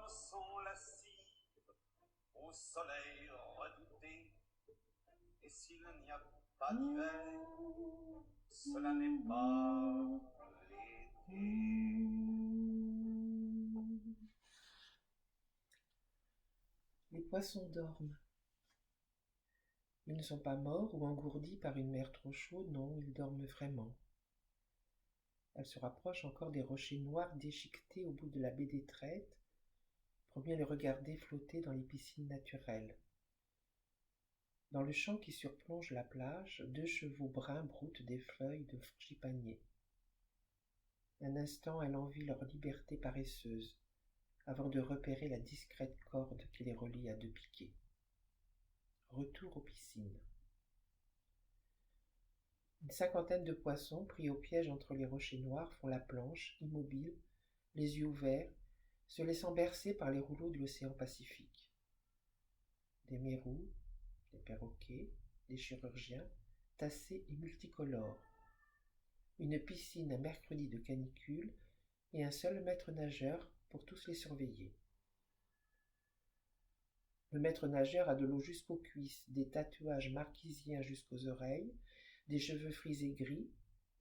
sont la cire au soleil redouté. Et s'il n'y a pas d'hiver, cela n'est pas l'été. Les poissons dorment. Ils ne sont pas morts ou engourdis par une mer trop chaude, non, ils dorment vraiment. Elle se rapproche encore des rochers noirs déchiquetés au bout de la baie des Traites, pour bien les regarder flotter dans les piscines naturelles. Dans le champ qui surplonge la plage, 2 chevaux bruns broutent des feuilles de frangipanier. Un instant, elle envie leur liberté paresseuse, avant de repérer la discrète corde qui les relie à 2 piquets. Retour aux piscines. Une cinquantaine de poissons, pris au piège entre les rochers noirs, font la planche, immobiles, les yeux ouverts, se laissant bercer par les rouleaux de l'océan Pacifique. Des mérous, des perroquets, des chirurgiens, tassés et multicolores. Une piscine un mercredi de canicule et un seul maître nageur pour tous les surveiller. Le maître nageur a de l'eau jusqu'aux cuisses, des tatouages marquisiens jusqu'aux oreilles, des cheveux frisés gris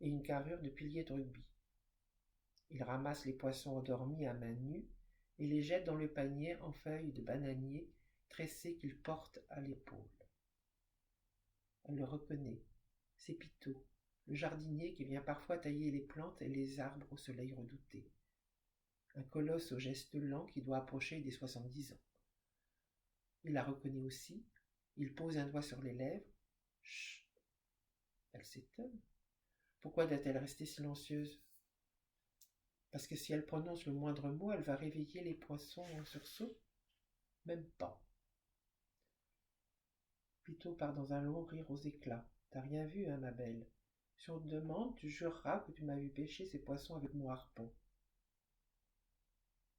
et une carrure de pilier de rugby. Il ramasse les poissons endormis à main nue et les jette dans le panier en feuilles de bananier tressées qu'il porte à l'épaule. Elle le reconnaît, c'est Pitot, le jardinier qui vient parfois tailler les plantes et les arbres au soleil redouté. Un colosse au geste lent qui doit approcher des 70 ans. Il la reconnaît aussi, il pose un doigt sur les lèvres. Chut. Elle s'étonne. Pourquoi doit-elle rester silencieuse? Parce que si elle prononce le moindre mot, elle va réveiller les poissons en sursaut? Même pas. Pitot part dans un long rire aux éclats. T'as rien vu, hein, ma belle? Si on te demande, tu jureras que tu m'as vu pêcher ces poissons avec mon harpon.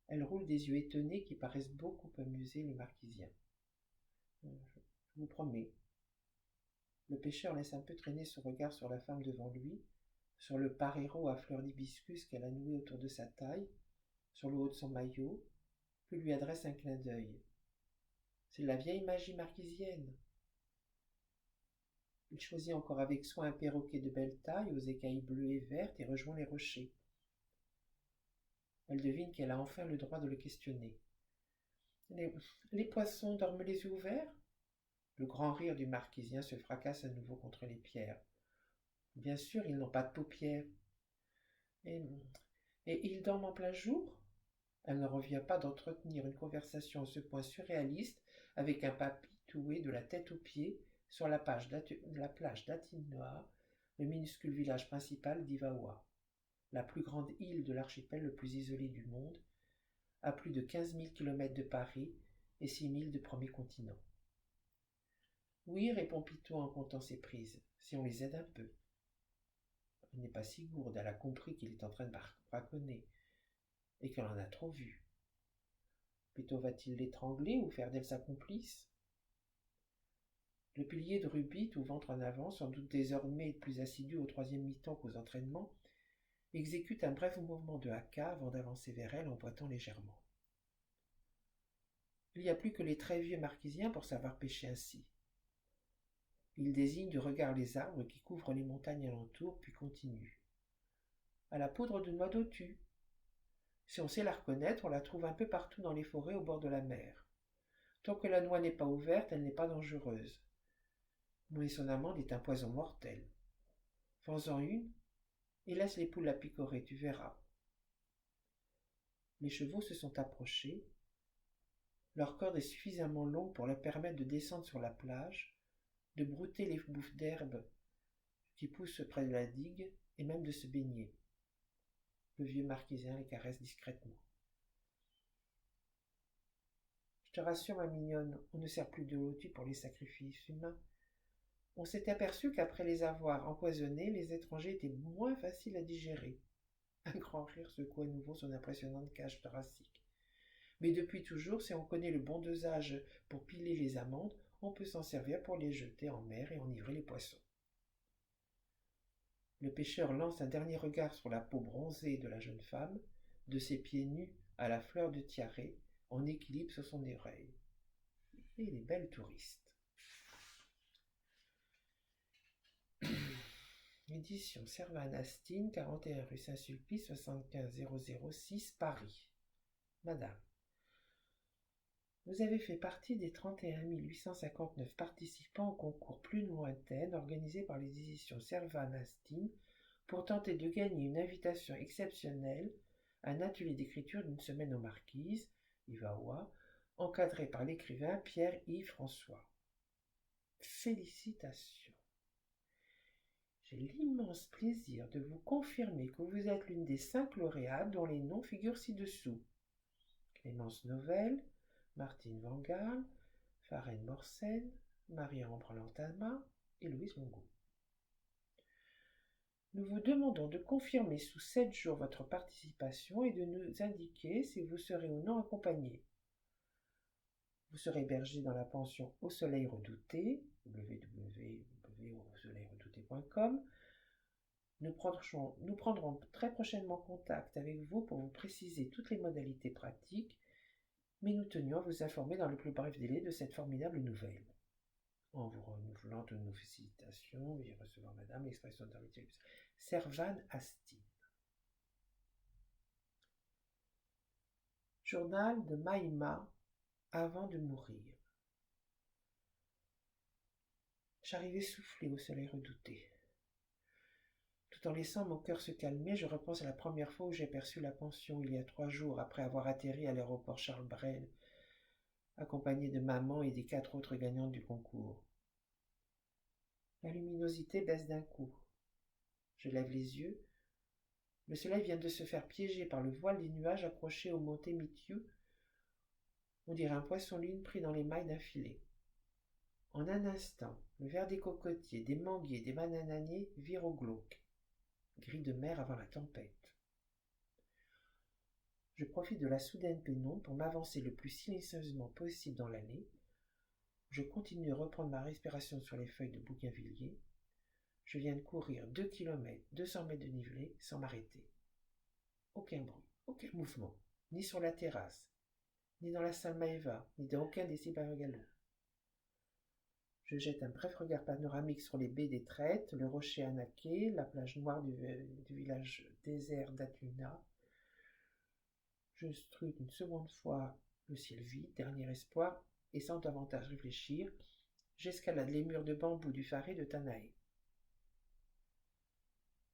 Elle roule des yeux étonnés qui paraissent beaucoup amuser le marquisien. Je vous promets. Le pêcheur laisse un peu traîner son regard sur la femme devant lui, sur le paréro à fleurs d'hibiscus qu'elle a noué autour de sa taille, sur le haut de son maillot, puis lui adresse un clin d'œil. C'est la vieille magie marquisienne. Il choisit encore avec soin un perroquet de belle taille, aux écailles bleues et vertes, et rejoint les rochers. Elle devine qu'elle a enfin le droit de le questionner. Les poissons dorment les yeux ouverts? Le grand rire du marquisien se fracasse à nouveau contre les pierres. Bien sûr, ils n'ont pas de paupières. Et, et ils dorment en plein jour? Elle ne revient pas d'entretenir une conversation à ce point surréaliste avec un papy toué de la tête aux pieds sur la plage d'Atinoa, le minuscule village principal d'Ivaoa, la plus grande île de l'archipel le plus isolé du monde, à plus de 15 000 kilomètres de Paris et 6 000 de premier continent. Oui, répond Pitot en comptant ses prises, si on les aide un peu. Elle n'est pas si gourde, elle a compris qu'il est en train de braconner, et qu'elle en a trop vu. Pitot va-t-il l'étrangler ou faire d'elle sa complice? Le pilier de rugby, tout ventre en avant, sans doute désormais plus assidu au 3e mi-temps qu'aux entraînements, exécute un bref mouvement de haka avant d'avancer vers elle en boitant légèrement. Il n'y a plus que les très vieux marquisiens pour savoir pêcher ainsi. Il désigne du regard les arbres qui couvrent les montagnes alentour, puis continue. À la poudre de noix d'autu. Si on sait la reconnaître, on la trouve un peu partout dans les forêts au bord de la mer. Tant que la noix n'est pas ouverte, elle n'est pas dangereuse. Nouer son amande est un poison mortel. Fends-en une, et laisse les poules la picorer, tu verras. Les chevaux se sont approchés. Leur corde est suffisamment longue pour leur permettre de descendre sur la plage, de brouter les bouffes d'herbe qui poussent près de la digue, et même de se baigner. Le vieux marquisien les caresse discrètement. Je te rassure, ma mignonne, on ne sert plus de lotus pour les sacrifices humains. On s'est aperçu qu'après les avoir empoisonnés, les étrangers étaient moins faciles à digérer. Un grand rire secoua à nouveau son impressionnante cage thoracique. Mais depuis toujours, si on connaît le bon dosage pour piler les amandes, on peut s'en servir pour les jeter en mer et enivrer les poissons. Le pêcheur lance un dernier regard sur la peau bronzée de la jeune femme, de ses pieds nus à la fleur de tiaré, en équilibre sur son oreille. Et les belles touristes. Édition Servan-Astine, 41 rue Saint-Sulpice, 75 006, Paris. Madame, vous avez fait partie des 31 859 participants au concours Plume lointaine organisé par les éditions Servan-Astine pour tenter de gagner une invitation exceptionnelle à un atelier d'écriture d'une semaine aux Marquises, Ivaoua, encadré par l'écrivain Pierre-Yves François. Félicitations. J'ai l'immense plaisir de vous confirmer que vous êtes l'une des 5 lauréates dont les noms figurent ci-dessous. Clémence Novelle, Martine Van Gaal, Farène Morsen, Marie-Ambre Lantama et Louise Mongo. Nous vous demandons de confirmer sous 7 jours votre participation et de nous indiquer si vous serez ou non accompagné. Vous serez hébergé dans la pension Au Soleil Redouté, www.ausoleilredouté.com. Nous prendrons très prochainement contact avec vous pour vous préciser toutes les modalités pratiques, mais nous tenions à vous informer dans le plus bref délai de cette formidable nouvelle. En vous renouvelant toutes nos félicitations, veuillez recevoir Madame l'expression d'amitié Servan-Astine. Journal de Maïma avant de mourir. J'arrivais soufflé au Soleil Redouté. Tout en laissant mon cœur se calmer, je repense à la première fois où j'ai perçu la pension il y a 3 jours après avoir atterri à l'aéroport Charles Brel, accompagné de maman et des 4 autres gagnantes du concours. La luminosité baisse d'un coup. Je lève les yeux. Le soleil vient de se faire piéger par le voile des nuages accrochés au mont Témitiou. On dirait un poisson-lune pris dans les mailles d'un filet. En un instant, le vert des cocotiers, des manguiers, des banananiers vire au glauque. Gris de mer avant la tempête. Je profite de la soudaine pénombre pour m'avancer le plus silencieusement possible dans l'allée. Je continue de reprendre ma respiration sur les feuilles de bougainvillier. Je viens de courir 2 km, 200 mètres de dénivelé sans m'arrêter. Aucun bruit, aucun mouvement, ni sur la terrasse, ni dans la salle Maëva, ni dans aucun des 6 bungalows. Je jette un bref regard panoramique sur les baies des Traites, le rocher Anaké, la plage noire du village désert d'Atuna. Je scrute une seconde fois le ciel vide, dernier espoir, et sans davantage réfléchir, j'escalade les murs de bambou du Faré de Tanaé.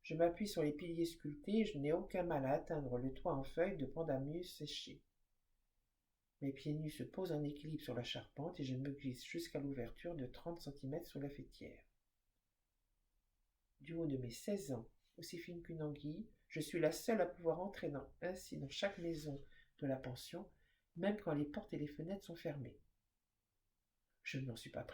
Je m'appuie sur les piliers sculptés et je n'ai aucun mal à atteindre le toit en feuilles de pandanus séché. Mes pieds nus se posent en équilibre sur la charpente et je me glisse jusqu'à l'ouverture de 30 cm sous la faîtière. Du haut de mes 16 ans, aussi fine qu'une anguille, je suis la seule à pouvoir entrer ainsi dans chaque maison de la pension, même quand les portes et les fenêtres sont fermées. Je ne m'en suis pas pris